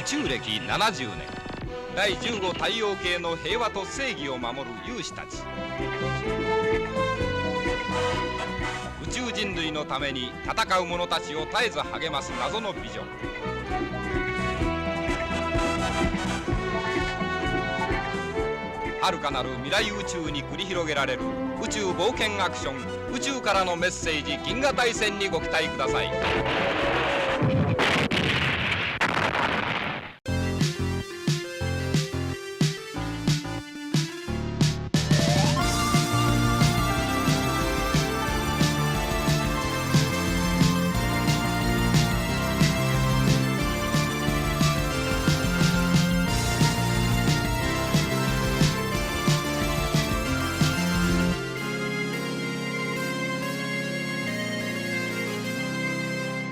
宙歴70年第15太陽系の平和と正義を守る勇士たち宇宙人類のために戦う者たちを絶えず励ます謎のビジョン遥かなる未来宇宙に繰り広げられる宇宙冒険アクション宇宙からのメッセージ銀河大戦にご期待ください。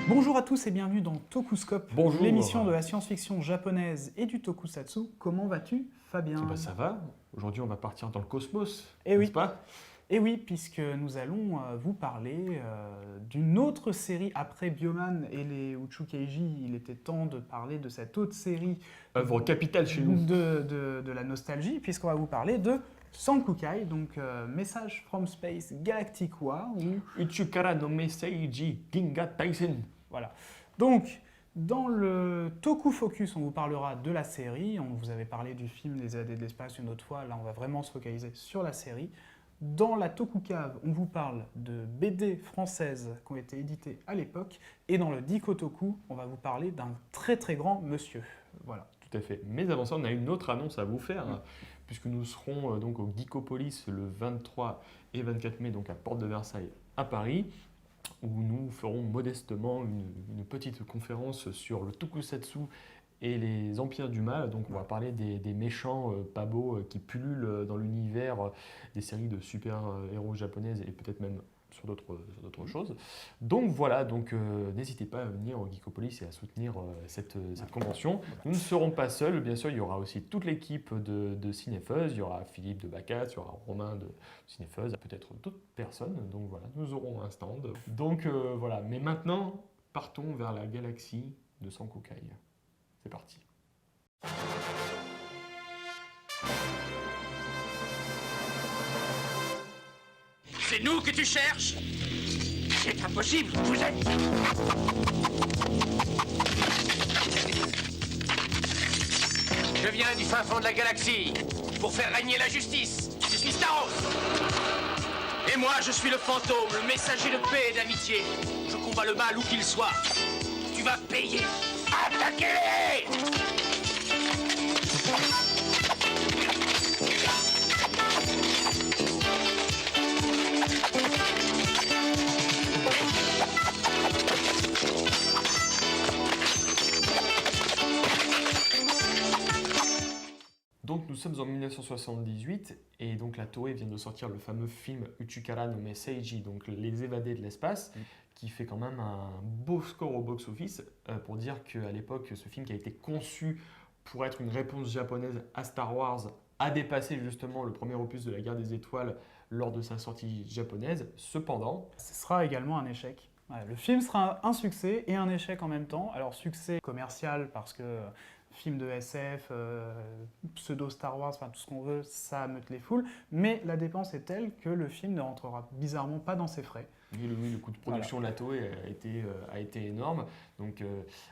Bonjour à tous et bienvenue dans Tokuscope, l'émission de la science-fiction japonaise et du tokusatsu. Comment vas-tu, Fabien? Ça va. Aujourd'hui, on va partir dans le cosmos, n'est-ce oui. Pas? Et oui, puisque nous allons vous parler d'une autre série après Bioman et les Uchukeiji. Il était temps de parler de cette autre série. Œuvre capitale chez nous. De la nostalgie, puisqu'on va vous parler de Sankukai, donc Message from Space Galactic War. Uchukara no Meseiji Ginga Taisen. Voilà. Donc, dans le Toku Focus, on vous parlera de la série. On vous avait parlé du film Les Évadés de l'espace une autre fois. Là, on va vraiment se focaliser sur la série. Dans la Toku Cave, on vous parle de BD françaises qui ont été éditées à l'époque. Et dans le Dikotoku, on va vous parler d'un très très grand monsieur. Voilà. Tout à fait. Mais avant ça, on a une autre annonce à vous faire, puisque nous serons donc au Geekopolis le 23 et 24 mai, donc à Porte de Versailles à Paris, où nous ferons modestement une petite conférence sur le tokusatsu et les empires du mal. Donc on va parler des méchants pas beaux qui pullulent dans l'univers des séries de super-héros japonaises et peut-être même sur d'autres choses. Donc voilà, n'hésitez pas à venir au Geekopolis et à soutenir cette convention. Nous ne serons pas seuls, bien sûr, il y aura aussi toute l'équipe de Cinefuzz, il y aura Philippe de Bacas, il y aura Romain de Cinefuzz, peut-être d'autres personnes. Donc voilà, nous aurons un stand. Donc voilà, mais maintenant, partons vers la galaxie de Sankukai. C'est parti. C'est nous que tu cherches? C'est impossible, vous êtes... Je viens du fin fond de la galaxie pour faire régner la justice. Je suis Staros. Et moi, je suis le fantôme, le messager de paix et d'amitié. Je combats le mal où qu'il soit. Tu vas payer. Attaquez-les! Donc nous sommes en 1978 et donc la Toei vient de sortir le fameux film Uchukara no Meseiji, donc Les Évadés de l'espace, qui fait quand même un beau score au box-office pour dire qu'à l'époque, ce film qui a été conçu pour être une réponse japonaise à Star Wars a dépassé justement le premier opus de la Guerre des Étoiles lors de sa sortie japonaise. Cependant, ce sera également un échec. Ouais, le film sera un succès et un échec en même temps. Alors succès commercial parce que film de SF, pseudo Star Wars, enfin tout ce qu'on veut, ça meute les foules. Mais la dépense est telle que le film ne rentrera bizarrement pas dans ses frais. Oui, le coût de production de la Toei a été énorme. Donc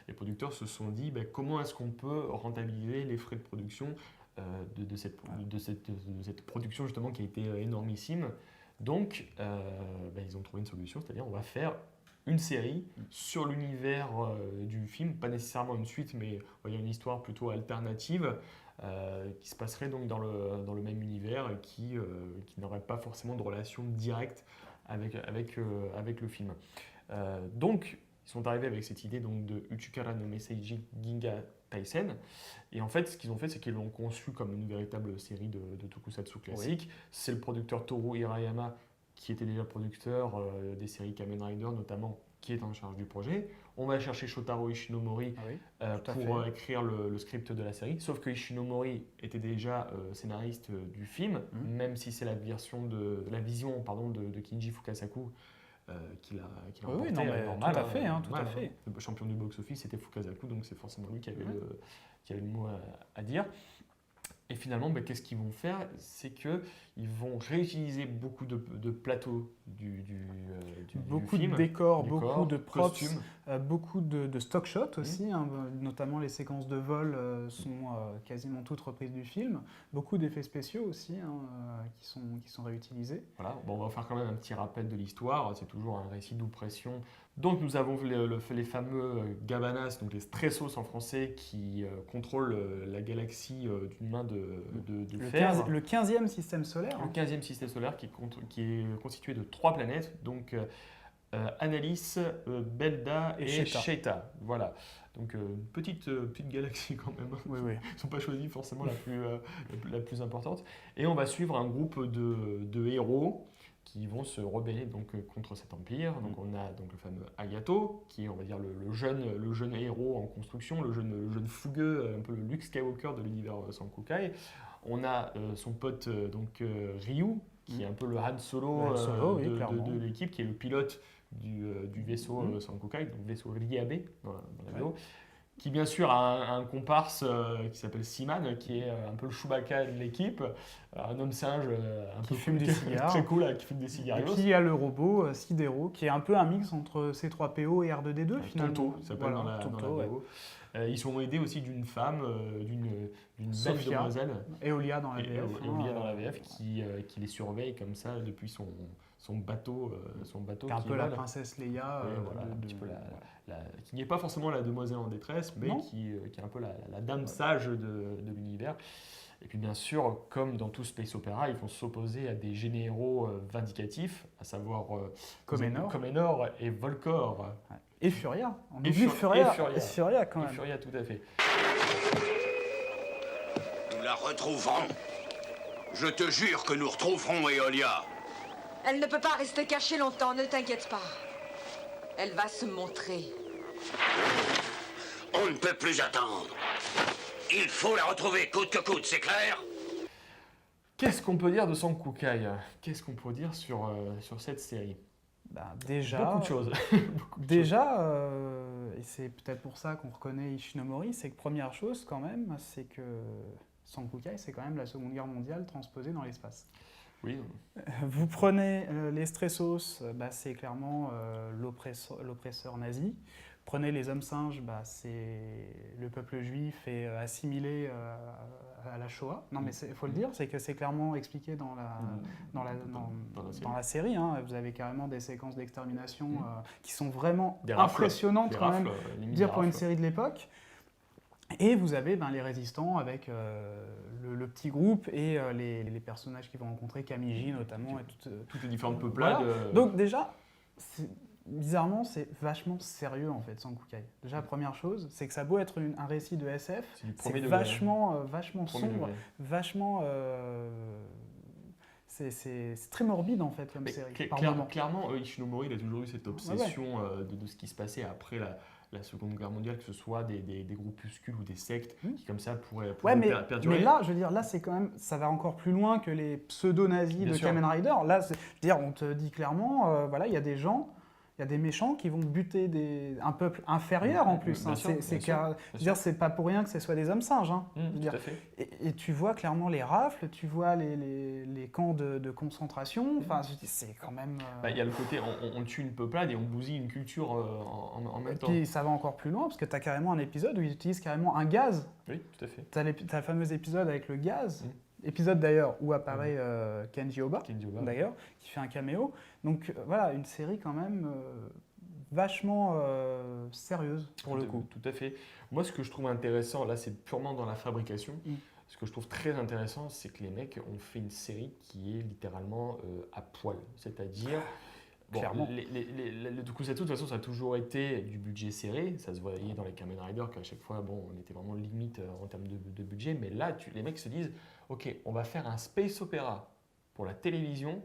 les producteurs se sont dit comment est-ce qu'on peut rentabiliser les frais de production de cette production justement qui a été énormissime. Donc ils ont trouvé une solution, c'est-à-dire on va faire une série sur l'univers du film, pas nécessairement une suite, mais il y a une histoire plutôt alternative qui se passerait donc dans le même univers et qui n'aurait pas forcément de relation directe avec le film. Donc, ils sont arrivés avec cette idée donc, de Uchukara no Meseiji Ginga Taisen. Et en fait, ce qu'ils ont fait, c'est qu'ils l'ont conçu comme une véritable série de tokusatsu classique. Oui. C'est le producteur Toru Hirayama qui était déjà producteur des séries Kamen Rider notamment, qui est en charge du projet. On va chercher Shotaro Ishinomori pour écrire le script de la série, sauf que Ishinomori était déjà scénariste du film, même si c'est la vision de Kinji Fukasaku qu'il a Oui, emporté, non, mais normal, tout à fait, tout à normal, fait. Le champion du box-office, c'était Fukasaku, donc c'est forcément lui qui avait, Ouais. qui avait le mot à dire. Et finalement, qu'est-ce qu'ils vont faire? C'est qu'ils vont réutiliser beaucoup de plateaux du Beaucoup film, de décors, du beaucoup corps, de props, costumes. beaucoup de stock shots aussi, hein, notamment les séquences de vol sont quasiment toutes reprises du film. Beaucoup d'effets spéciaux aussi hein, qui sont réutilisés. Voilà. Bon, on va faire quand même un petit rappel de l'histoire. C'est toujours un récit d'oppression. Donc nous avons les fameux Gabanas, donc les Stressos en français, qui contrôlent la galaxie d'une main de fer. Le 15e système solaire. Le Hein. 15e système solaire qui est constitué de 3 planètes, donc Analis, Belda et Sheta. Sheta. Voilà. Donc une petite galaxie quand même. Oui, oui. Ils ne sont pas choisis forcément la plus importante. Et on va suivre un groupe de héros qui vont se rebeller donc, contre cet empire. Donc on a donc le fameux Ayato, qui est on va dire le jeune héros en construction, le jeune fougueux, un peu le Luke Skywalker de l'univers Sankukai. On a son pote Ryu, qui est un peu le Han Solo, oui, de l'équipe, qui est le pilote du vaisseau Sankukai, donc vaisseau Ryabe dans la vidéo. Qui bien sûr a un comparse qui s'appelle Seaman, qui est un peu le Chewbacca de l'équipe, un homme singe Qui fume des cigares. très cool, qui fume des Et cigarillos. puis il y a le robot Sidero, qui est un peu un mix entre C3PO et R2D2 finalement. Tonto, ça s'appelle dans la vidéo. Ils sont aidés aussi d'une femme, d'une belle Sophia. demoiselle, Eolia dans la et VF. Eolia dans la VF, qui les surveille comme ça depuis son bateau Qui est un qui peu la vole. princesse Leia. Oui, voilà, un petit peu qui n'est pas forcément la demoiselle en détresse, mais Non. qui est un peu la dame sage de l'univers. Et puis bien sûr, comme dans tout space opéra, ils vont s'opposer à des généraux vindicatifs, à savoir Comenor et Volcor. Et Furia. On Et oublie Furia. Furia. Et Furia quand Et même. Furia, tout à fait. Nous la retrouverons. Je te jure que nous retrouverons Eolia. Elle ne peut pas rester cachée longtemps, ne t'inquiète pas. Elle va se montrer. On ne peut plus attendre. Il faut la retrouver coûte que coûte, c'est clair? Qu'est-ce qu'on peut dire de Sankukai? Qu'est-ce qu'on peut dire sur cette série? Déjà, Beaucoup de choses. et c'est peut-être pour ça qu'on reconnaît Ishinomori, c'est que première chose quand même, c'est que Sankukai, c'est quand même la Seconde Guerre mondiale transposée dans l'espace. Oui. Vous prenez les Stressos, c'est clairement l'oppresseur nazi. Prenez les hommes singes, c'est le peuple juif et assimilé à la Shoah. Non, mais il faut le dire, c'est que c'est clairement expliqué dans la série. Hein. Vous avez carrément des séquences d'extermination qui sont vraiment impressionnantes quand même, dire pour une série de l'époque. Et vous avez les résistants avec le petit groupe et les personnages qu'ils vont rencontrer, Kamiji notamment. Et toutes les différentes peuplades. Voilà. Donc déjà, bizarrement, c'est vachement sérieux en fait, Sankukai. Déjà, la première chose, c'est que ça a beau être un récit de SF, c'est vachement sombre, vachement... c'est très morbide en fait comme série. Clairement, Ishinomori il a toujours eu cette obsession de ce qui se passait après la Seconde Guerre mondiale, que ce soit des groupuscules ou des sectes qui comme ça pourraient perdurer. Mais là, je veux dire, là c'est quand même, ça va encore plus loin que les pseudo-nazis de Kamen Rider. Là, je veux dire, on te dit clairement, voilà, il y a des gens, il y a des méchants qui vont buter un peuple inférieur en plus. C'est pas pour rien que ce soit des hommes singes. Hein, tout à fait. Et tu vois clairement les rafles, tu vois les camps de concentration. Enfin, c'est quand même. Il y a le côté, on tue une peuplade et on bousille une culture en même temps. Et puis ça va encore plus loin parce que tu as carrément un épisode où ils utilisent carrément un gaz. Oui, tout à fait. Tu as le fameux épisode avec le gaz. Épisode d'ailleurs où apparaît Kenji Oba, d'ailleurs, qui fait un caméo. Donc voilà, une série quand même vachement sérieuse pour le coup. Tout à fait. Moi, ce que je trouve intéressant, là, c'est purement dans la fabrication. Ce que je trouve très intéressant, c'est que les mecs ont fait une série qui est littéralement à poil. C'est-à-dire... Clairement. Le Tokusatsu, de toute façon, ça a toujours été du budget serré. Ça se voyait dans les Kamen Rider qu'à chaque fois, on était vraiment limite en termes de budget. Mais là, les mecs se disent, OK, on va faire un space opéra pour la télévision,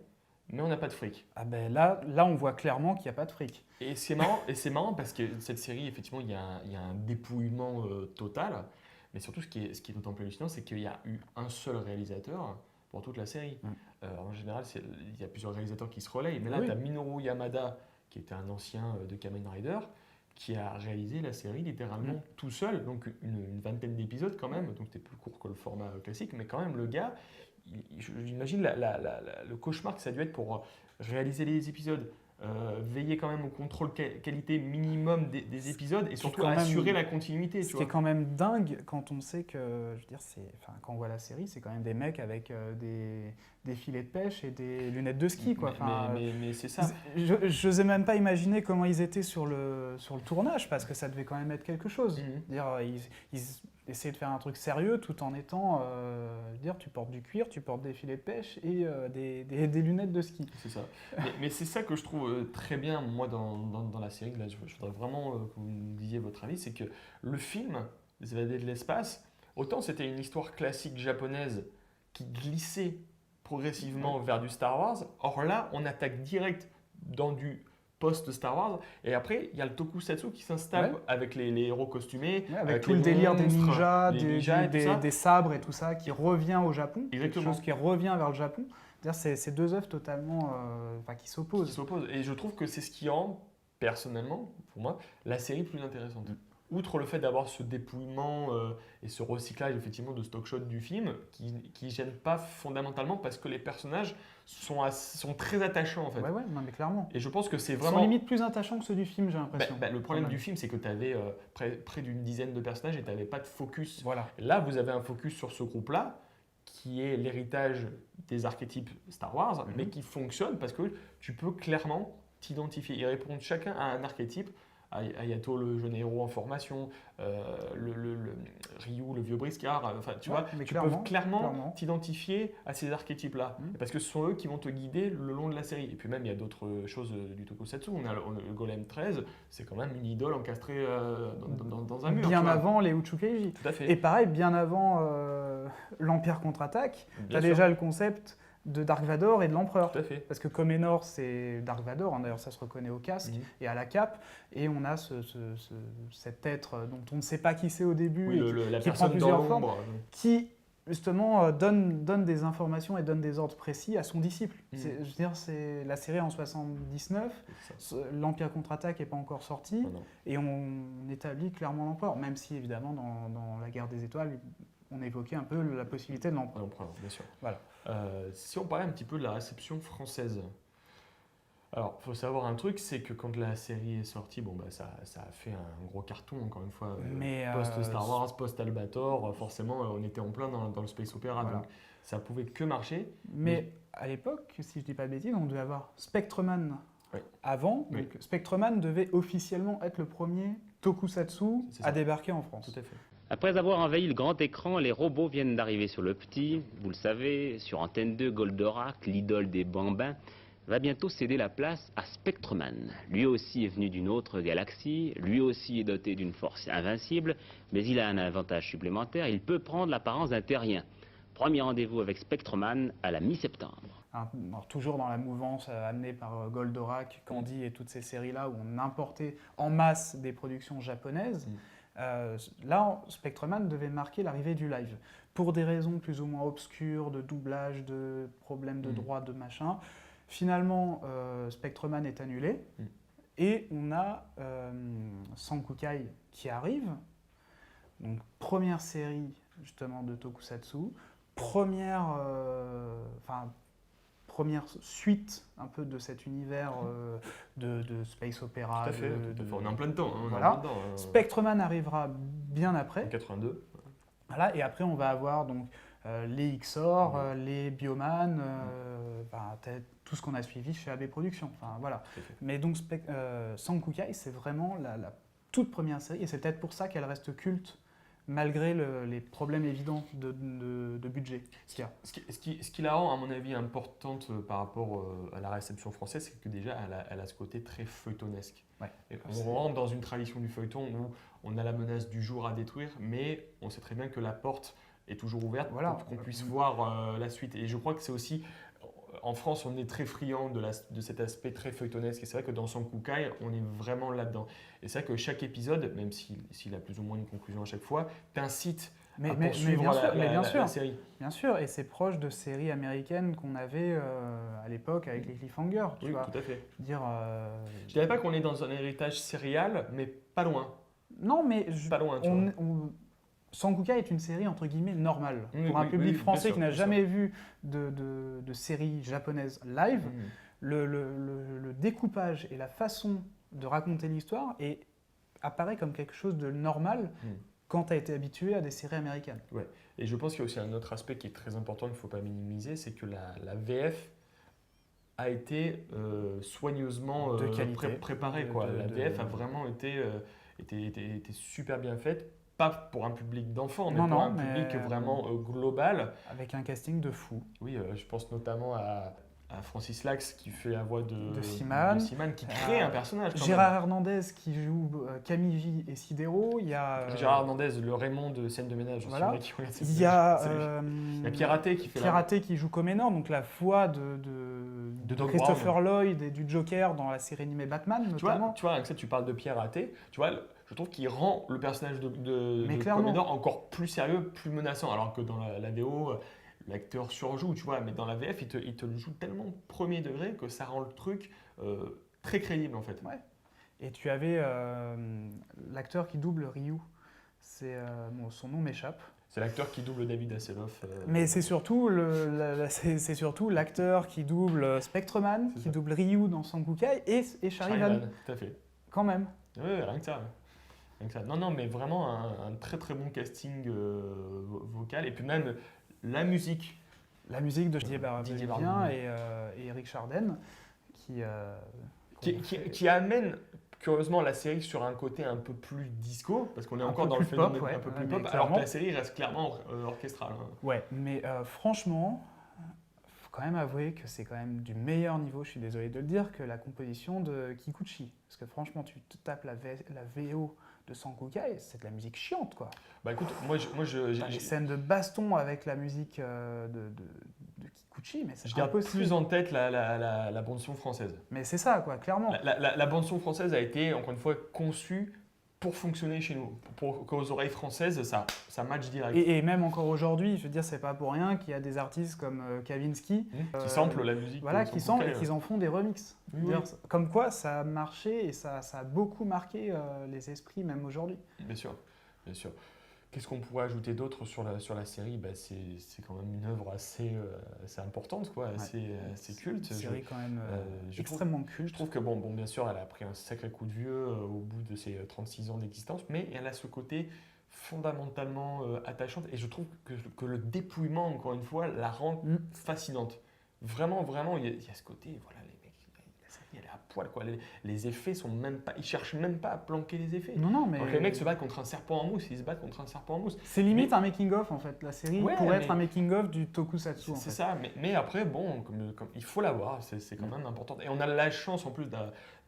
mais on n'a pas de fric. Ah ben là, on voit clairement qu'il n'y a pas de fric. Et c'est marrant parce que cette série, effectivement, il y a un dépouillement total. Mais surtout, ce qui est d'autant plus hallucinant, c'est qu'il y a eu un seul réalisateur pour toute la série. En général, il y a plusieurs réalisateurs qui se relayent, mais là, Oui. tu as Minoru Yamada, qui était un ancien de Kamen Rider, qui a réalisé la série littéralement tout seul, donc une vingtaine d'épisodes quand même, donc c'était plus court que le format classique, mais quand même, le gars, j'imagine le cauchemar que ça a dû être pour réaliser les épisodes, veiller quand même au contrôle qualité minimum des épisodes et surtout quand même- assurer la continuité. Ce qui est quand même dingue quand on sait que, je veux dire, quand on voit la série, c'est quand même des mecs avec des filets de pêche et des lunettes de ski, quoi. Mais c'est ça. Je n'osais même pas imaginer comment ils étaient sur le tournage, parce que ça devait quand même être quelque chose. Dire, ils essayaient de faire un truc sérieux tout en étant, dire, tu portes du cuir, tu portes des filets de pêche et des lunettes de ski. C'est ça. Mais c'est ça que je trouve très bien, moi, dans la série. Là, je voudrais vraiment que vous me disiez votre avis. C'est que le film, Les Évadés de l'espace, autant c'était une histoire classique japonaise qui glissait progressivement vers du Star Wars. Or là, on attaque direct dans du post-Star Wars. Et après, il y a le tokusatsu qui s'installe avec les héros costumés. Ouais, avec tout les le délire des monstres, ninjas, les ninjas et tout ça. des sabres et tout ça, qui revient au Japon. Exactement. Quelque chose qui revient vers le Japon. C'est deux œuvres totalement qui Qui s'opposent. s'opposent. Et je trouve que c'est ce qui rend, personnellement, pour moi, la série plus intéressante. Outre le fait d'avoir ce dépouillement et ce recyclage effectivement de stock shot du film, qui gêne pas fondamentalement parce que les personnages sont très attachants en fait. Ouais, non, mais clairement. Et je pense que c'est Ils vraiment... sont limite plus attachants que ceux du film, j'ai l'impression. Le problème Quand même. du film, c'est que tu avais près d'une dizaine de personnages et tu n'avais pas de focus. Voilà. Là, vous avez un focus sur ce groupe-là, qui est l'héritage des archétypes Star Wars, mais qui fonctionne parce que tu peux clairement t'identifier. Ils répondent chacun à un archétype. Ayato, le jeune héros en formation, le Ryu, le vieux briscard, enfin tu vois, mais tu peux clairement t'identifier à ces archétypes-là, parce que ce sont eux qui vont te guider le long de la série. Et puis même, il y a d'autres choses du tokusatsu, on a le Golem 13, c'est quand même une idole encastrée dans un mur. Bien avant les Uchukeiji. Tout à fait. Et pareil, bien avant l'Empire contre-attaque, tu as déjà le concept de Dark Vador et de l'Empereur. Tout à fait. Parce que Comenor, c'est Dark Vador, hein, d'ailleurs ça se reconnaît au casque et à la cape, et on a cet être dont on ne sait pas qui c'est au début, Oui, et la qui prend personne plusieurs dans formes, l'ombre. qui justement donne des informations et donne des ordres précis à son disciple. Je veux dire, c'est la série en 79, l'Empire contre-attaque n'est pas encore sorti, et on établit clairement l'Empereur, même si évidemment dans la guerre des étoiles, on évoquait un peu la possibilité de l'Empereur. Bien sûr. Voilà. Si on parlait un petit peu de la réception française, alors il faut savoir un truc, c'est que quand la série est sortie, ça a fait un gros carton, encore une fois, post-Star Wars, post-Albator, forcément on était en plein dans le space opéra, donc ça pouvait que marcher. Mais à l'époque, si je ne dis pas de bêtises, on devait avoir Spectreman avant, donc Spectreman devait officiellement être le premier tokusatsu à débarquer en France. Tout à fait. Après avoir envahi le grand écran, les robots viennent d'arriver sur le petit. Vous le savez, sur Antenne 2, Goldorak, l'idole des bambins, va bientôt céder la place à Spectreman. Lui aussi est venu d'une autre galaxie, lui aussi est doté d'une force invincible, mais il a un avantage supplémentaire, il peut prendre l'apparence d'un terrien. Premier rendez-vous avec Spectreman à la mi-septembre. Alors, toujours dans la mouvance amenée par Goldorak, Candy et toutes ces séries-là où on importait en masse des productions japonaises, là, Spectreman devait marquer l'arrivée du live. Pour des raisons plus ou moins obscures, de doublage, de problèmes de droits, de machin. Finalement, Spectreman est annulé. Et on a Sankukai qui arrive. Donc, première série, justement, de Tokusatsu. Première suite un peu de cet univers de space opéra. Tout à fait. On est en plein dedans. Voilà. Spectreman arrivera bien après. En 82. Voilà, et après, on va avoir donc, les XOR, les Bioman, tout ce qu'on a suivi chez AB Productions. Voilà. Mais donc, Sankukai, c'est vraiment la toute première série, et c'est peut-être pour ça qu'elle reste culte, malgré les problèmes évidents de budget. Ce qui la rend, à mon avis, importante par rapport à la réception française, c'est que déjà, elle a ce côté très feuilletonesque. On rentre dans une tradition du feuilleton où on a la menace du jour à détruire, mais on sait très bien que la porte est toujours ouverte pour qu'on puisse voir la suite. Et je crois que c'est aussi... En France, on est très friand de cet aspect très feuilletonesque. Et c'est vrai que dans Sankukai, on est vraiment là-dedans. Et c'est vrai que chaque épisode, même s'il a plus ou moins une conclusion à chaque fois, t'incite Mais poursuivre bien sûr, la sûr. série. Bien sûr, et c'est proche de séries américaines qu'on avait à l'époque avec les cliffhangers, tu Oui, vois. tout à fait. Je veux dire, Je dirais pas qu'on est dans un héritage serial, mais pas loin. non, mais Pas loin, tu vois. Sankuka est une série entre guillemets normale. Oui, Pour un oui, public oui, français bien sûr, qui n'a bien jamais vu de série japonaise live, le découpage et la façon de raconter l'histoire apparaît comme quelque chose de normal quand tu as été habitué à des séries américaines. Et je pense qu'il y a aussi un autre aspect qui est très important qu'il ne faut pas minimiser, c'est que la VF a été soigneusement De qualité. préparée. Quoi. La VF a vraiment été super bien faite, pas pour un public d'enfants, mais Non, pour non, un public mais, vraiment global. Avec un casting de fou. Oui, je pense notamment à Francis Lax qui fait la voix de Seaman. qui crée un personnage. quand Gérard même. Hernandez qui joue Camille et Sidero. Il y a Gérard Hernandez, le Raymond de Scène de ménage. Je Voilà. sais pas qui regarde cette il y a, série. Il y a Pierre Raté qui fait Pierre Raté qui joue Comenor, donc la voix de Doc Christopher Brown. Lloyd et du Joker dans la série animée Batman, notamment. Tu vois, avec ça, tu parles de Pierre Raté. Tu vois, je trouve qu'il rend le personnage Mais de clairement. Comenor encore plus sérieux, plus menaçant. Alors que dans la VO, l'acteur surjoue, tu vois, mais dans la VF, il te le joue tellement premier degré que ça rend le truc très crédible en fait. Ouais. Et tu avais l'acteur qui double Ryu. Son nom m'échappe. C'est l'acteur qui double David Hasselhoff. Mais c'est surtout c'est surtout l'acteur qui double Spectreman, C'est qui ça. double Ryu dans Sankukai et Charivan, Tout à fait. quand même. Ouais, rien que ça. Rien que ça. Non, mais vraiment un très très bon casting vocal. Et puis même la musique. La musique de Didier Didier Barbelivien Barbelivien. et Eric Charden, Qui amène curieusement la série sur un côté un peu plus disco, parce qu'on est Un encore peu dans le plus pop, phénomène ouais. un peu plus Mais pop, alors clairement. que la série reste clairement orchestrale. Hein. Ouais, mais franchement, faut quand même avouer que c'est quand même du meilleur niveau, je suis désolé de le dire, que la composition de Kikuchi. Parce que franchement, tu te tapes la VO de Sankukai, c'est de la musique chiante, quoi. Bah écoute, T'as les scènes de baston avec la musique de Kikuchi, mais c'est je garde impossible. plus en tête la bande-son française. Mais c'est ça, quoi, clairement. La bande-son française a été, encore une fois, conçue pour fonctionner chez nous. Pour qu'aux oreilles françaises, ça match direct. Et même encore aujourd'hui, je veux dire, c'est pas pour rien qu'il y a des artistes comme Kavinsky Qui samplent la musique. voilà, de qui Sankukai, samplent et qu'ils en font des remixes. Oui, D'ailleurs, comme quoi, ça a marché et ça a beaucoup marqué les esprits, même aujourd'hui. Bien sûr, bien sûr. Qu'est-ce qu'on pourrait ajouter d'autre sur la série? Bah, c'est quand même une œuvre assez importante, quoi, assez culte. Une série quand même je extrêmement culte. Je trouve que, bon, bien sûr, elle a pris un sacré coup de vieux au bout de ses 36 ans d'existence, mais elle a ce côté fondamentalement attachante, et je trouve que le dépouillement, encore une fois, la rend fascinante. Vraiment, vraiment, il y a ce côté, voilà, les mecs, la série, elle est à poil, quoi. Les effets sont même pas, ils cherchent même pas à planquer les effets. Non, mais Quand les mecs se battent contre un serpent en mousse, ils se battent contre un serpent en mousse. c'est limite un making-of, en fait. La série Ouais, pourrait être mais- un making-of du tokusatsu, en C'est fait. ça, mais après, bon, comme il faut l'avoir, c'est quand même important. Et on a la chance en plus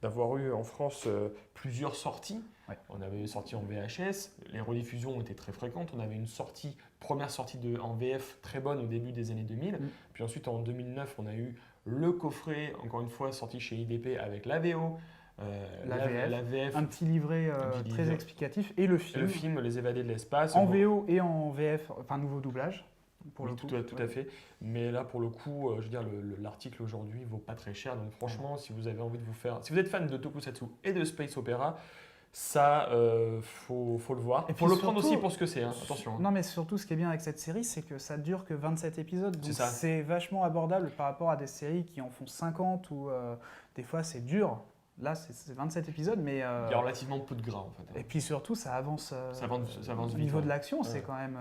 d'avoir eu en France plusieurs sorties. Ouais. On avait sorti en VHS, les rediffusions ont été très fréquentes. On avait une première sortie en VF très bonne au début des années 2000. Puis ensuite, en 2009, on a eu le coffret, encore une fois, sorti chez IDP avec la VO, la VF, Un petit livret Un petit très livret. explicatif et le et film, le film Les Évadés de l'espace. en Bon, VO et en VF, enfin nouveau doublage. Pour oui, le coup. tout à fait. Mais là, pour le coup, je veux dire, l'article aujourd'hui vaut pas très cher. Donc, franchement, si vous avez envie de si vous êtes fan de tokusatsu et de space opera, ça, faut le voir. Et Et faut puis le prendre surtout- aussi pour ce que c'est. Hein. Attention. Hein. Non, mais surtout, ce qui est bien avec cette série, c'est que ça dure que 27 épisodes. Donc, C'est ça. c'est vachement abordable par rapport à des séries qui en font 50 ou des fois, c'est dur. Là, c'est 27 épisodes, mais. Il y a relativement peu de gras, en fait. Et puis surtout, ça avance. Ça avance au vite. niveau ouais. de l'action, c'est Ouais. quand même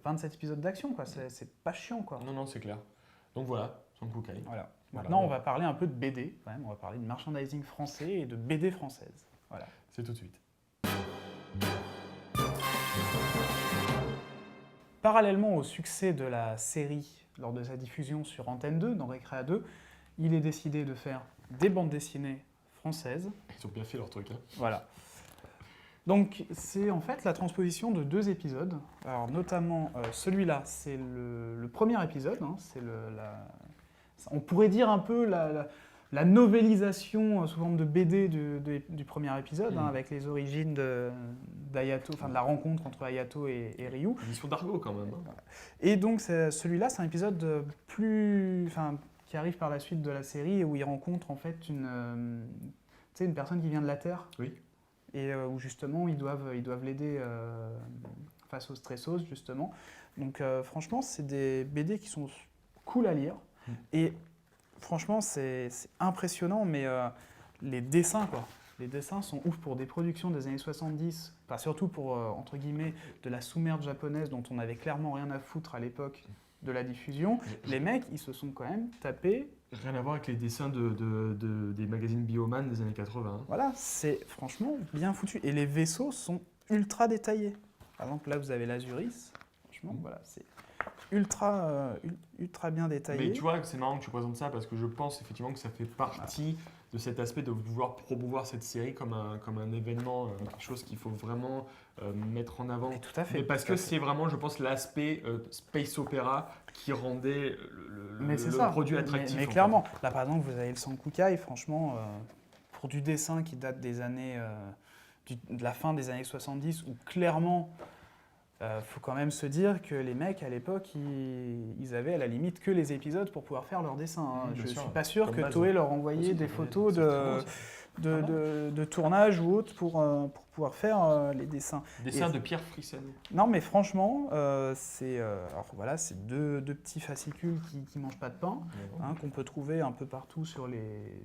27 épisodes d'action, quoi. C'est pas chiant, quoi. Non, c'est clair. Donc voilà, Sankukai. Voilà. Voilà. Maintenant, on va parler un peu de BD, quand même. On va parler de merchandising français et de BD française. Voilà. C'est tout de suite. Parallèlement au succès de la série lors de sa diffusion sur Antenne 2, dans Récréa 2, il est décidé de faire des bandes dessinées françaises. Ils ont bien fait leur truc. Hein. Voilà. Donc, c'est en fait la transposition de 2 épisodes. Alors, notamment, celui-là, c'est le premier épisode. Hein, c'est on pourrait dire un peu la novélisation sous forme de BD du premier épisode, avec les origines d'Hayato, enfin de la rencontre entre Hayato et Ryu. Édition d'Argo quand même. Hein. Et donc celui-là, c'est un épisode qui arrive par la suite de la série et où il rencontre en fait une personne qui vient de la Terre. Oui. Et où justement ils doivent l'aider face aux stressos justement. Donc franchement, c'est des BD qui sont cool à lire. Et franchement, c'est impressionnant, mais les dessins, quoi. Les dessins sont ouf pour des productions des années 70, enfin, surtout pour, entre guillemets, de la sous-merde japonaise dont on avait clairement rien à foutre à l'époque de la diffusion. Les mecs, ils se sont quand même tapés. Rien à voir avec les dessins des magazines Bioman des années 80. Hein. Voilà, c'est franchement bien foutu. Et les vaisseaux sont ultra détaillés. Par exemple, là, vous avez l'Azuris. Franchement, voilà, c'est ultra bien détaillé. Mais tu vois, c'est marrant que tu présentes ça parce que je pense effectivement que ça fait partie de cet aspect de vouloir promouvoir cette série comme un événement, quelque chose qu'il faut vraiment mettre en avant. Mais tout à fait. Mais parce que c'est vraiment, je pense, l'aspect space opéra qui rendait le produit attractif. Mais clairement, là par exemple, vous avez le Sankukai, franchement, pour du dessin qui date des années, de la fin des années 70, où clairement, faut quand même se dire que les mecs à l'époque, ils avaient à la limite que les épisodes pour pouvoir faire leurs dessins. Hein. Je ne suis pas sûr que Toei leur envoyait des photos de tournage ou autre pour pouvoir faire les dessins. Dessin de Pierre Frissen. Non mais franchement, c'est deux petits fascicules qui mangent pas de pain, qu'on peut trouver un peu partout sur les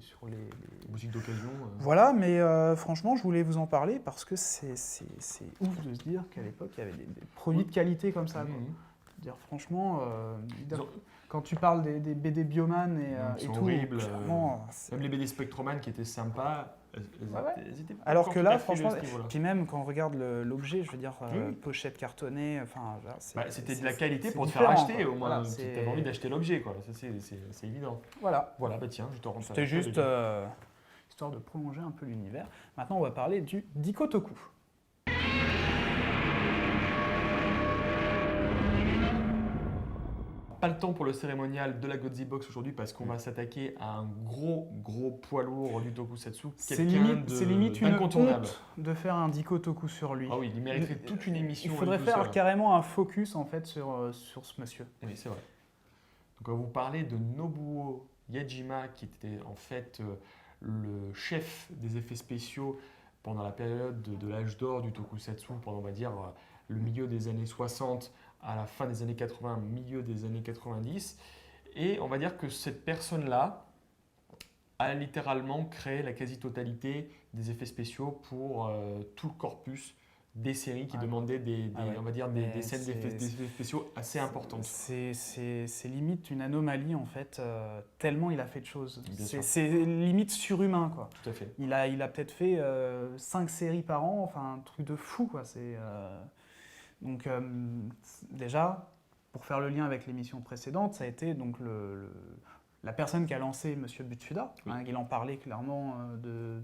boutiques d'occasion. Voilà, mais franchement, je voulais vous en parler parce que c'est ouf de se dire qu'à l'époque, il y avait des produits de qualité comme ça. Quoi. Dire, franchement, quand tu parles des BD Bioman et tout, horribles, clairement, même les BD Spectroman qui étaient sympas, elles étaient alors que là, franchement, à ce niveau-là. puis même quand on regarde l'objet, je veux dire, pochette cartonnée, enfin, c'était de la qualité pour te faire différent, acheter, quoi. au moins, Voilà, tu avais envie d'acheter l'objet, quoi. Ça, c'est évident. Voilà. Voilà, bah tiens, je te rends ça. C'était juste histoire de prolonger un peu l'univers. Maintenant, on va parler du Dikotoku. Pas le temps pour le cérémonial de la Godzilla Box aujourd'hui parce qu'on va s'attaquer à un gros poids lourd du tokusatsu. C'est limite une honte de faire un Dikotoku sur lui. Ah oui, il mériterait toute une émission. Il faudrait faire carrément un focus en fait sur ce monsieur. Oui, c'est vrai. Donc on va vous parler de Nobuo Yajima qui était en fait le chef des effets spéciaux pendant la période de l'âge d'or du tokusatsu, pendant on va dire le milieu des années 60 à la fin des années 80, milieu des années 90. Et on va dire que cette personne-là a littéralement créé la quasi-totalité des effets spéciaux pour tout le corpus des séries qui demandaient on va dire des scènes d'effets spéciaux assez importantes. C'est limite une anomalie en fait, tellement il a fait de choses. C'est limite surhumain quoi. Tout à fait. Il a peut-être fait 5 séries par an, enfin un truc de fou quoi. Donc déjà, pour faire le lien avec l'émission précédente, ça a été donc la personne qui a lancé Monsieur Butsuda. Oui. Il en parlait clairement de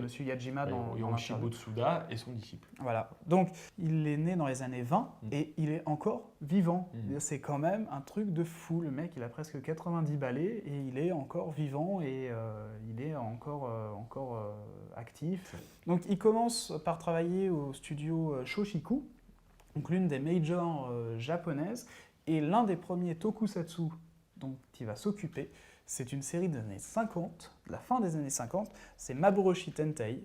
Monsieur Yajima dans Hiroshi l'interview. Butsuda et son disciple. Voilà. Donc il est né dans les années 20 et il est encore vivant. C'est quand même un truc de fou. Le mec, il a presque 90 balais et il est encore vivant et il est encore actif. Donc il commence par travailler au studio Shoshiku, donc l'une des majors japonaises, et l'un des premiers tokusatsu dont il va s'occuper, c'est une série des années 50, de la fin des années 50, c'est Maboroshi Tentei.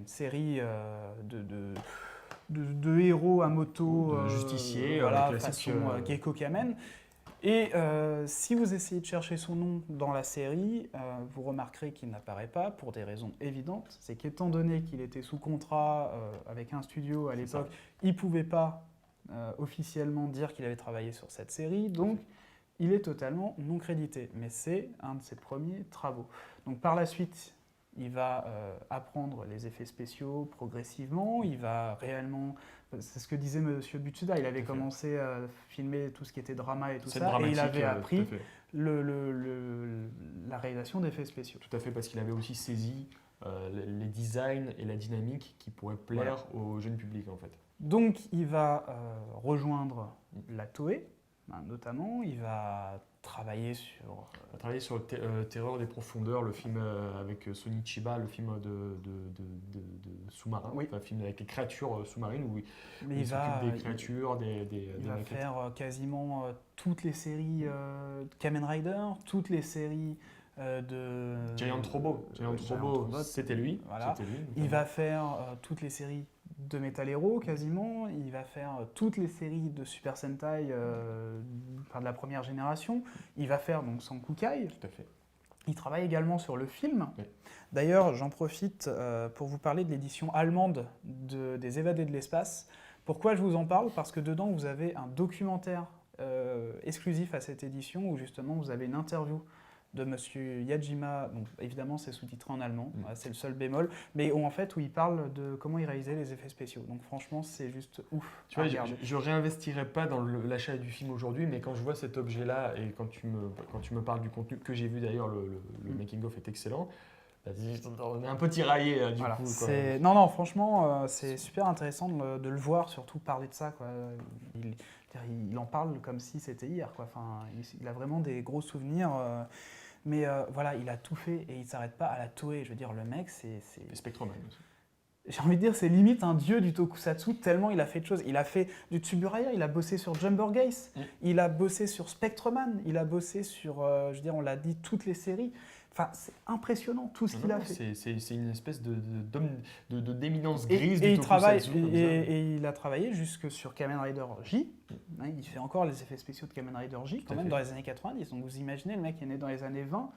une série de héros à moto, De justiciers, voilà, classique, façon Gecko Kamen. Et si vous essayez de chercher son nom dans la série, vous remarquerez qu'il n'apparaît pas pour des raisons évidentes. C'est qu'étant donné qu'il était sous contrat avec un studio à l'époque, il ne pouvait pas officiellement dire qu'il avait travaillé sur cette série, donc il est totalement non crédité. Mais c'est un de ses premiers travaux. Donc par la suite, il va apprendre les effets spéciaux progressivement, il va réellement... C'est ce que disait M. Butsuda, il avait commencé à filmer tout ce qui était drama et tout ça, et il avait appris la réalisation d'effets spéciaux. Tout à fait, parce qu'il avait aussi saisi les designs et la dynamique qui pourraient plaire au jeune public en fait. Donc il va rejoindre la Toei, notamment, il va travailler sur... On a travaillé sur Terreur des profondeurs, le film avec Sonny Chiba, le film de sous-marin, Oui. enfin, un film avec les créatures sous-marines où Mais il s'occupe des créatures, il va maquettes. faire quasiment toutes les séries de Kamen Rider, toutes les séries de... Giant Robot, c'était lui. Voilà. C'était lui, Il va faire toutes les séries de Metal Hero quasiment, il va faire toutes les séries de Super Sentai de la première génération, il va faire donc Sankukai. Tout à fait. Il travaille également sur le film. Oui. D'ailleurs, j'en profite pour vous parler de l'édition allemande des Évadés de l'espace. Pourquoi je vous en parle? Parce que dedans, vous avez un documentaire exclusif à cette édition où justement vous avez une interview de Monsieur Yajima, donc évidemment c'est sous-titré en allemand, c'est le seul bémol, mais en fait où il parle de comment il réalisait les effets spéciaux. Donc franchement c'est juste ouf. Tu vois, je réinvestirais pas dans l'achat du film aujourd'hui, mais quand je vois cet objet-là et quand tu me parles du contenu que j'ai vu d'ailleurs, le making-of est excellent. On est un peu tiraillé du coup. Quoi. Non, franchement, c'est super intéressant de le voir, surtout parler de ça. Quoi. Il en parle comme si c'était hier. Quoi. Enfin, il a vraiment des gros souvenirs. Mais voilà, il a tout fait et il ne s'arrête pas à la Toei. Je veux dire, le mec, c'est... Spectreman aussi. J'ai envie de dire, c'est limite un dieu du tokusatsu, tellement il a fait de choses. Il a fait du Tsuburaya, il a bossé sur Jumper Geist, il a bossé sur Spectreman, il a bossé sur, je veux dire, on l'a dit, toutes les séries. Enfin, c'est impressionnant tout ce qu'il a fait. C'est une espèce d'éminence Et grise il du travaille, tokusatsu. et il a travaillé jusque sur Kamen Rider J. Il fait encore les effets spéciaux de Kamen Rider J, quand même, dans les années 90. Donc vous imaginez, le mec est né dans les années 20.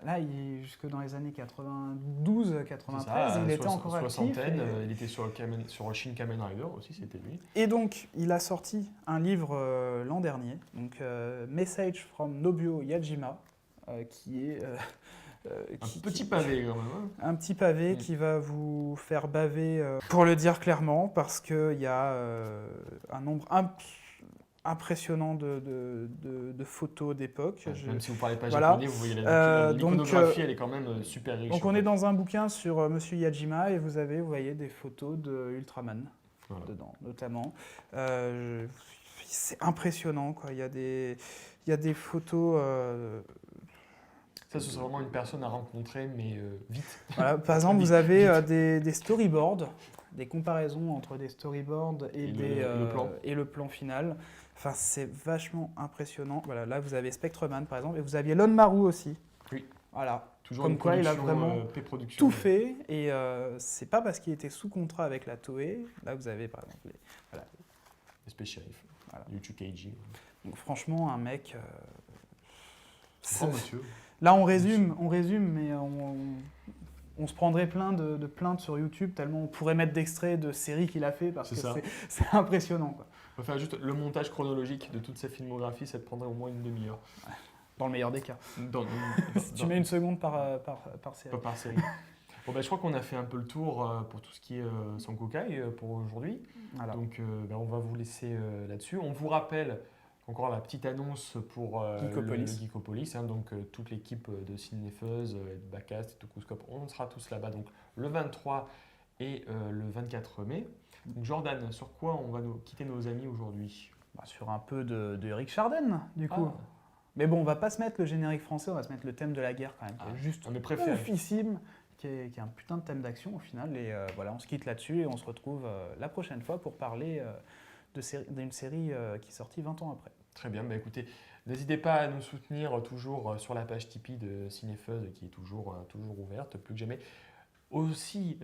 Là, jusque dans les années 92, 93, il était encore actif. Il était sur Shin Kamen Rider aussi, c'était lui. Et donc, il a sorti un livre l'an dernier, donc Message from Nobuo Yajima, qui est... petit pavé quand même. Hein. Un petit pavé qui va vous faire baver, pour le dire clairement, parce qu'il y a un nombre impressionnant de photos d'époque. Même si vous ne parlez pas Voilà. japonais, vous voyez l'iconographie, elle est quand même super riche. Donc on est dans un bouquin sur Monsieur Yajima et vous voyez des photos de Ultraman dedans, notamment. C'est impressionnant, quoi. Il y a des photos... Ça, ce serait vraiment une personne à rencontrer, mais vite. Voilà, par exemple, vous avez des storyboards, des comparaisons entre des storyboards et le plan final. Enfin, c'est vachement impressionnant. Voilà, là, vous avez Spectreman, par exemple, et vous aviez Lon Maru aussi. Oui. Voilà. Toujours comme quoi, il a vraiment tout fait. Et c'est pas parce qu'il était sous contrat avec la Toei. Là, vous avez, par exemple, les Space Sheriff, Yuchu Keiji. Donc, franchement, un mec... Grand monsieur. Là, on résume, mais on se prendrait plein de plaintes sur YouTube, tellement on pourrait mettre d'extraits de séries qu'il a fait, parce que c'est impressionnant. Quoi. On va faire juste le montage chronologique de toute sa filmographie, ça te prendrait au moins une demi-heure. Dans le meilleur des cas. Si tu mets une seconde par série. Par série. Bon, je crois qu'on a fait un peu le tour pour tout ce qui est Sankukai pour aujourd'hui. Voilà. Donc on va vous laisser là-dessus. On vous rappelle encore la petite annonce pour le Geekopolis, donc toute l'équipe de Cinefuzz, de Backcast et Tokuscope, on sera tous là-bas donc le 23 et le 24 mai. Donc Jordan, sur quoi on va quitter nos amis aujourd'hui? Sur un peu de Eric Charden, du coup. Mais bon, on va pas se mettre le générique français, on va se mettre le thème de la guerre quand même, qui est juste oufissime, qui est un putain de thème d'action au final. Et voilà, on se quitte là-dessus et on se retrouve la prochaine fois pour parler d'une série qui est sortie 20 ans après. Très bien, écoutez, n'hésitez pas à nous soutenir toujours sur la page Tipeee de Cinefuzz qui est toujours ouverte, plus que jamais. Aussi,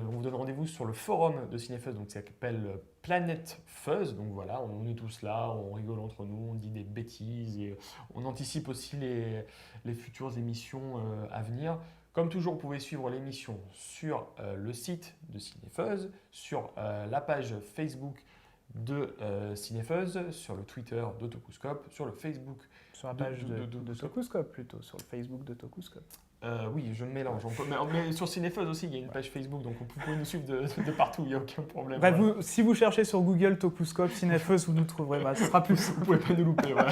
on vous donne rendez-vous sur le forum de Cinefuzz, donc ça s'appelle Planète Fuzz. Donc voilà, on est tous là, on rigole entre nous, on dit des bêtises et on anticipe aussi les futures émissions à venir. Comme toujours, vous pouvez suivre l'émission sur le site de Cinefuzz, sur la page Facebook de Cinefuzz, sur le Twitter de Tokuscope, sur le Facebook. Sur la page de Tokuscope plutôt, sur le Facebook de Tokuscope. Oui, je me mélange. Mais sur Cinefuzz aussi, il y a une page Facebook, donc vous pouvez nous suivre de partout, il n'y a aucun problème. Bref, Voilà. si vous cherchez sur Google Tokuscope, Cinefuzz, vous nous trouverez. Ce sera plus. Vous ne pouvez pas nous louper, voilà.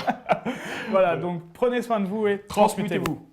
Voilà, donc prenez soin de vous et transmutez-vous.